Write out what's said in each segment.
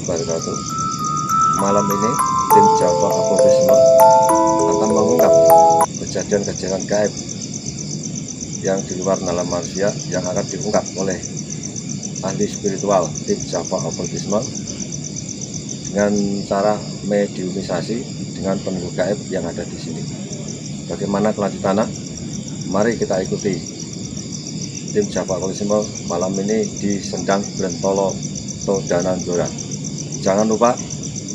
wabarakatuh. Malam ini tim Java Okkultisme akan mengungkap kejadian-kejadian gaib yang di luar nalar manusia yang akan diungkap oleh ahli spiritual tim Java Okkultisme dengan cara mediumisasi dengan penunggu gaib yang ada di sini. Bagaimana kelanjutannya? Mari kita ikuti tim Java Okkultisme malam ini di Sendang Brentolo Todanandora. Jangan lupa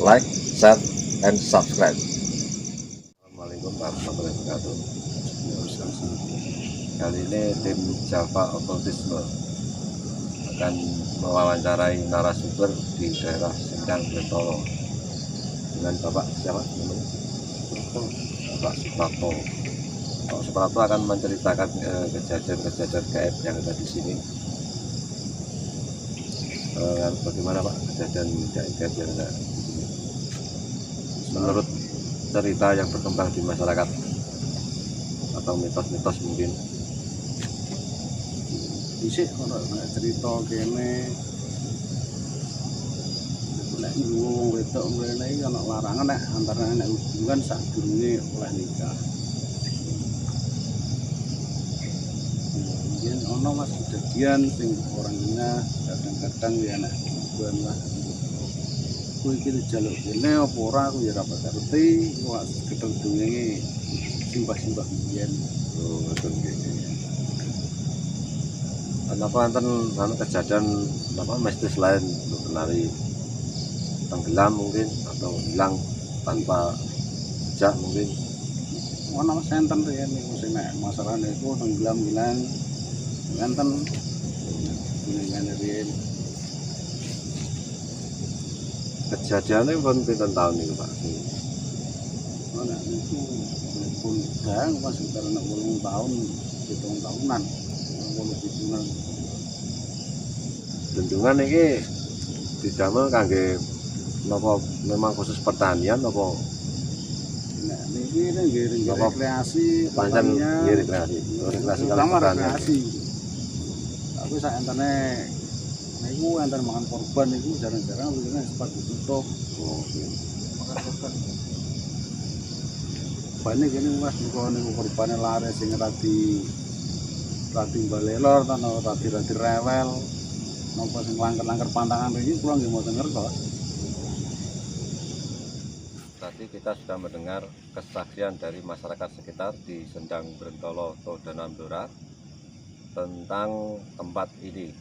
like, share, and subscribe. Assalamualaikum warahmatullahi wabarakatuh. Kali ini tim Java Okkultisme akan mewawancarai narasumber di daerah Sendang Brentolo dengan Bapak siapa namanya? Bapak Suprapto. Pak Suprapto akan menceritakan kejadian-kejadian gaib yang ada di sini. Bagaimana Pak kejadian gaib yang ada di sini? Menurut cerita yang berkembang di masyarakat atau mitos-mitos mungkin. Isik ono cerita kene nek wong wedok mrene iki ana larangan nek antara nek hubungan sadurunge oleh nikah. Mungkin ono mas kejadian sing orangnya kadang-kadang ya nek hubungan lah. Kuwi iki dijaluk kene apa ora aku ya ora ngerti, wak gedung-gedunge simbah-simbah biyen. Oh, betul gitu. Apa enten kejadian apa mistis lain untuk penari tenggelam mungkin atau hilang tanpa jejak mungkin. Ono mas enten riyen niku sing nek masalah niku tenggelam hilang enten ngene riyen. Kejadiannya pun pinten tahun itu Pak? Ana niku pun dang pas karena 8 tahun 7 tahunan 8 tahunan. Bendungan ini didamel kangge napa memang khusus pertanian apa Nah niki nggih rekreasi pancen nggih rekreasi kali pertanian. Rekreasi. Aku sak entene niku enten makan korban niku jarang-jarang wene sempat ditutup. Oh, Makan korban. Banyak gini mas niku korbane lare sing radi balelor atau radi rewel. Napa sing langgar-langgar pantangan iki kula nggih mboten ngertos. Tadi kita sudah mendengar kesaksian dari masyarakat sekitar di Sendang Brentolo Todanandora tentang tempat ini.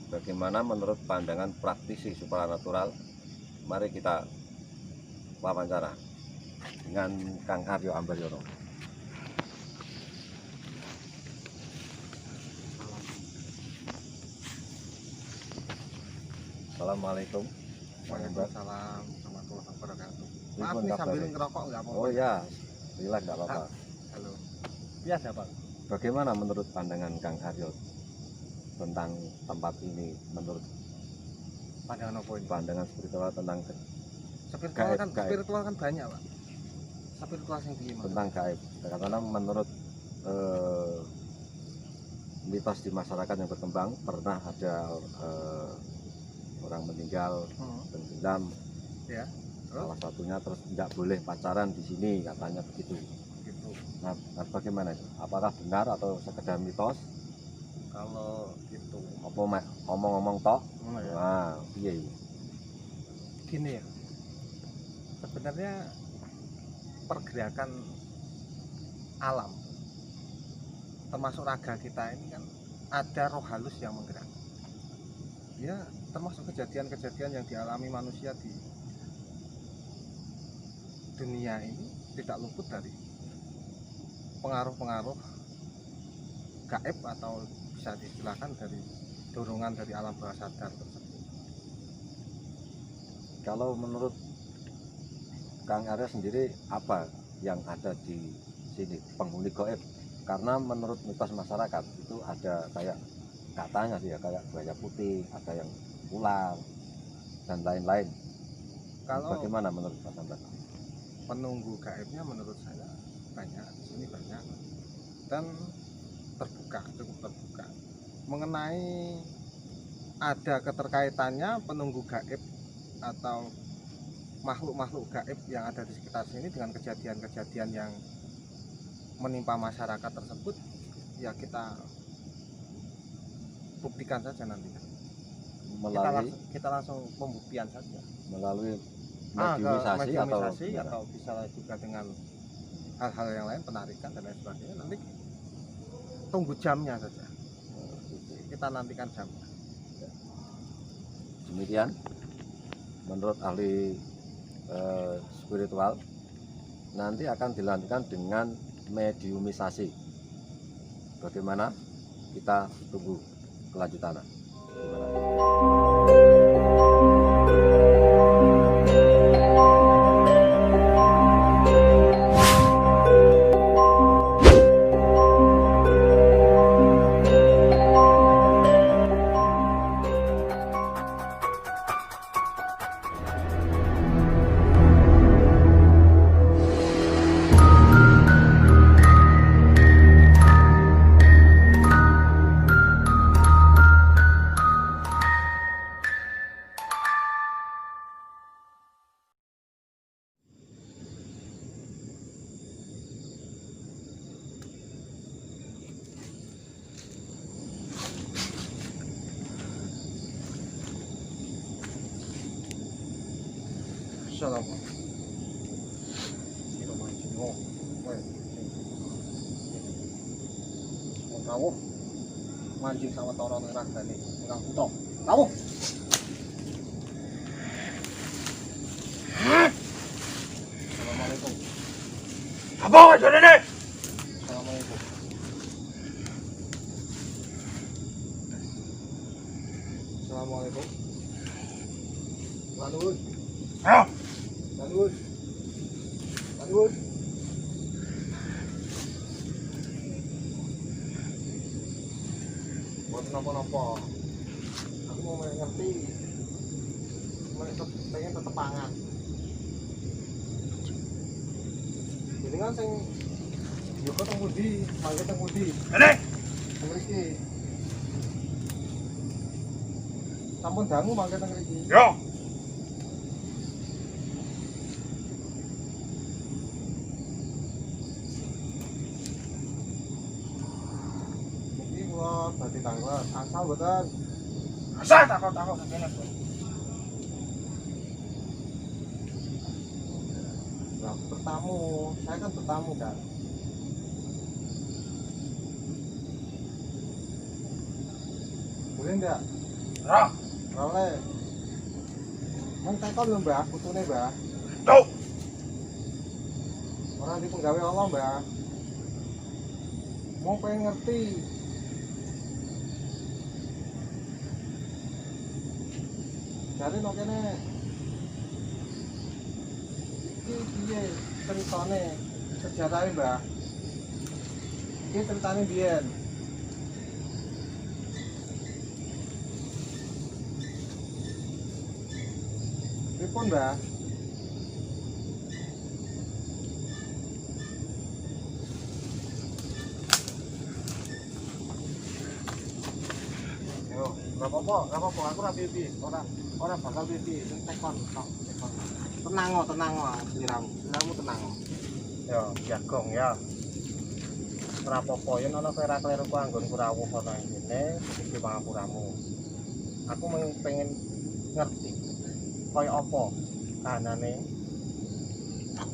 Bagaimana menurut pandangan praktisi supranatural? Mari kita wawancara dengan Kang Aryo Ambaryono. Assalamualaikum. Waalaikumsalam warahmatullahi wabarakatuh. Maaf nih sambil ngerokok nggak apa-apa. Oh ya, relax nggak apa-apa. Halo. Biasa Pak. Bagaimana menurut pandangan Kang Aryo tentang tempat ini? Menurut Pandangan apa ini? pandangan spiritual tentang Spiritual kan banyak Pak. Spiritual yang piye Mas? tentang gaib. Karena menurut mitos di masyarakat yang berkembang pernah ada orang meninggal tenggelam. Ya. Salah satunya terus tidak boleh pacaran di sini katanya begitu. Gitu. Nah, bagaimana itu? Apakah benar atau sekedar mitos? Kalau gitu. Apa ngomong-ngomong toh? Ya. Nah, iya. Gini ya. Sebenarnya pergerakan alam termasuk raga kita ini kan ada roh halus yang menggerak. Ya, termasuk kejadian-kejadian yang dialami manusia di dunia ini tidak luput dari pengaruh-pengaruh gaib atau bisa diistilahkan dari dorongan dari alam bawah sadar tersebut. Kalau menurut Kang Arya sendiri apa yang ada di sini penghuni gaib? Karena menurut mitos masyarakat itu ada kayak katanya sih ya kayak buaya putih, ada yang ular dan lain-lain. Kalau bagaimana menurut Mas Anda? Penunggu gaibnya menurut saya banyak di sini banyak dan cukup terbuka mengenai ada keterkaitannya penunggu gaib atau makhluk-makhluk gaib yang ada di sekitar sini dengan kejadian-kejadian yang menimpa masyarakat tersebut, ya kita buktikan saja nanti. Kita langsung pembuktian saja melalui ke mediumisasi atau bisa juga dengan hal-hal yang lain, penarikan dan lain sebagainya. Nanti tunggu jamnya saja, kita nantikan jamnya. Demikian menurut ahli spiritual, nanti akan dilanjutkan dengan mediumisasi. Bagaimana? Kita tunggu kelanjutannya. Rawuh mancing sama toro ning ragane ingkang buta. Rawuh. Assalamualaikum. Apa wae rene? Assalamualaikum. Assalamualaikum. Lanun. Ya, Lanun. Lanun. Buat napa-napa. Aku mau ngerti. Pengen tetep pangan. Jadi kan sing yo ketemu di, mangke ketemu di. rene. Mriki. Sampun dangu mangke teng mriki. Ya, Iki kula badhe tanglet. Asal mboten. asa takut-takut kene. Lah bertamu, saya kan bertamu kan. Boleh enggak? Ya, Boleh. Mau tekon lho Mbah, putune Mbah. tuh. Orang di penggawe Allah Mbah. Mau pengen ngerti. Jadi no kene. Iki piye ceritane? Sejarahe Mbah. Iki ceritane biyen. Pripun Mbah? Yo, enggak apa-apa, aku ora pipi, ora bakal pipi, tekon tok, tekon. Tenang kok, sliramu tenang kok. Yo, jagong ya. Ora apa-apa, yen ana kowe ora kleru ku anggonku rawuh ana ngene, iki pangapuramu. Aku pengen ngerti kaya apa kahanane.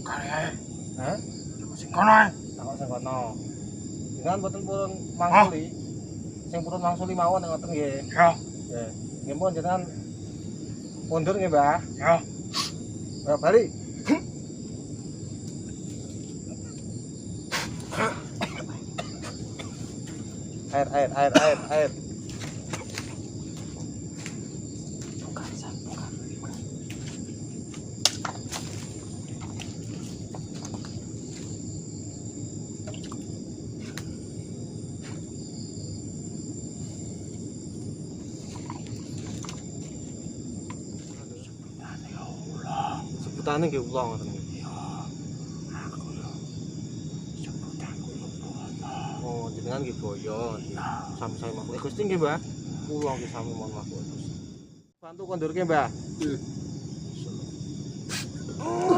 Kae. Hah? Sing kono ae. Takok sing kono. Dengan boten purun mangsuli. Sing purun mangsuli mawon ngoten nggih. Ya, Nggih. Nggih pun jenengan mundur nggih, Mbah. ya. Ayo balik. Air. Sebutane nggih ula ngoten nggih. Oh, jenengan nggih boyo. Sami-sami makhluk Gusti nggih, Mbah. Kula nggih sami mohon maaf Gusti. Bantu kondurke, Mbah. Oh.